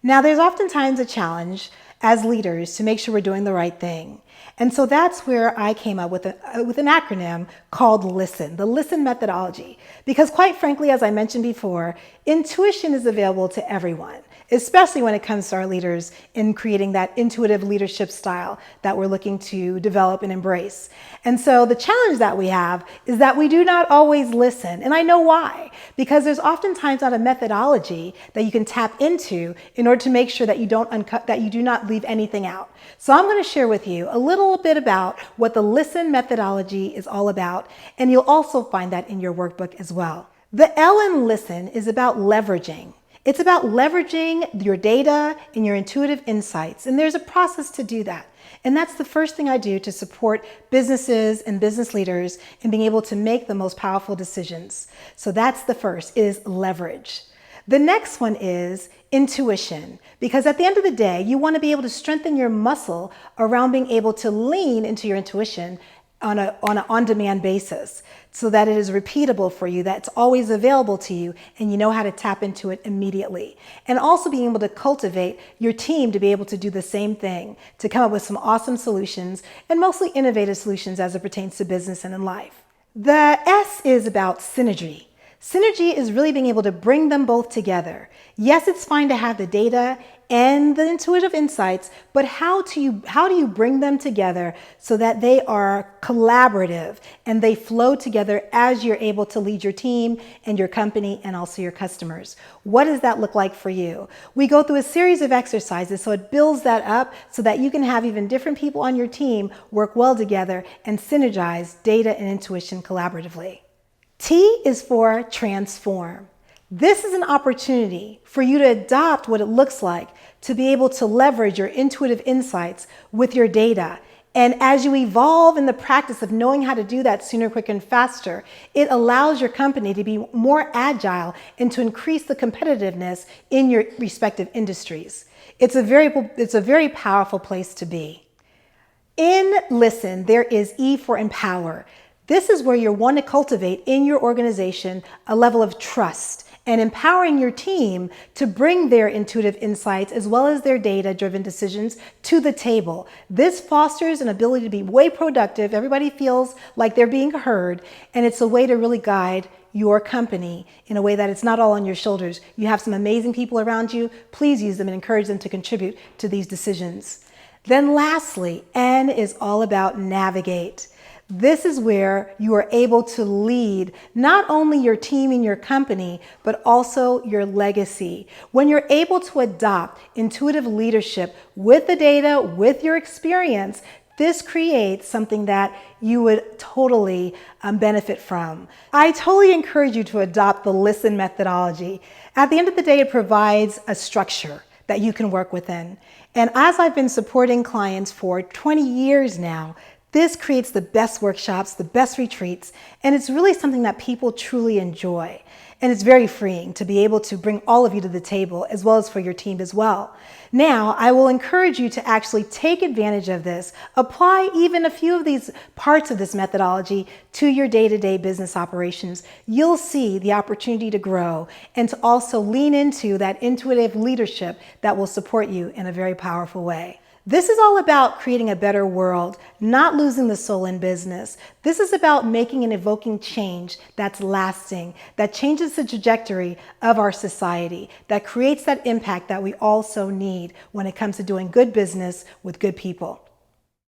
Now, there's oftentimes a challenge as leaders to make sure we're doing the right thing. And so that's where I came up with an acronym called LISTEN, the LISTEN methodology. Because quite frankly, as I mentioned before, intuition is available to everyone, especially when it comes to our leaders in creating that intuitive leadership style that we're looking to develop and embrace. And so the challenge that we have is that we do not always listen. And I know why, because there's oftentimes not a methodology that you can tap into in order to make sure that you do not leave anything out. So I'm going to share with you a little bit about what the LISTEN methodology is all about, and you'll also find that in your workbook as well. The L in LISTEN is about leveraging. It's about leveraging your data and your intuitive insights, and there's a process to do that. And that's the first thing I do to support businesses and business leaders in being able to make the most powerful decisions. So that's the first, is leverage. The next one is intuition, because at the end of the day, you want to be able to strengthen your muscle around being able to lean into your intuition on an on-demand basis so that it is repeatable for you, that's always available to you, and you know how to tap into it immediately. And also being able to cultivate your team to be able to do the same thing, to come up with some awesome solutions, and mostly innovative solutions as it pertains to business and in life. The S is about synergy. Synergy is really being able to bring them both together. Yes, it's fine to have the data and the intuitive insights, but how do you bring them together so that they are collaborative and they flow together as you're able to lead your team and your company and also your customers? What does that look like for you? We go through a series of exercises so it builds that up so that you can have even different people on your team work well together and synergize data and intuition collaboratively. T is for transform. This is an opportunity for you to adopt what it looks like to be able to leverage your intuitive insights with your data. And as you evolve in the practice of knowing how to do that sooner, quicker, and faster, it allows your company to be more agile and to increase the competitiveness in your respective industries. It's a very powerful place to be. In LISTEN, there is E for empower. This is where you want to cultivate in your organization a level of trust and empowering your team to bring their intuitive insights as well as their data-driven decisions to the table. This fosters an ability to be way productive. Everybody feels like they're being heard, and it's a way to really guide your company in a way that it's not all on your shoulders. You have some amazing people around you. Please use them and encourage them to contribute to these decisions. Then lastly, N is all about navigate. This is where you are able to lead not only your team and your company, but also your legacy. When you're able to adopt intuitive leadership with the data, with your experience, this creates something that you would totally benefit from. I totally encourage you to adopt the LISTEN methodology. At the end of the day, it provides a structure that you can work within. And as I've been supporting clients for 20 years now, this creates the best workshops, the best retreats, and it's really something that people truly enjoy. And it's very freeing to be able to bring all of you to the table as well as for your team as well. Now, I will encourage you to actually take advantage of this, apply even a few of these parts of this methodology to your day-to-day business operations. You'll see the opportunity to grow and to also lean into that intuitive leadership that will support you in a very powerful way. This is all about creating a better world, not losing the soul in business. This is about making and evoking change that's lasting, that changes the trajectory of our society, that creates that impact that we also need when it comes to doing good business with good people.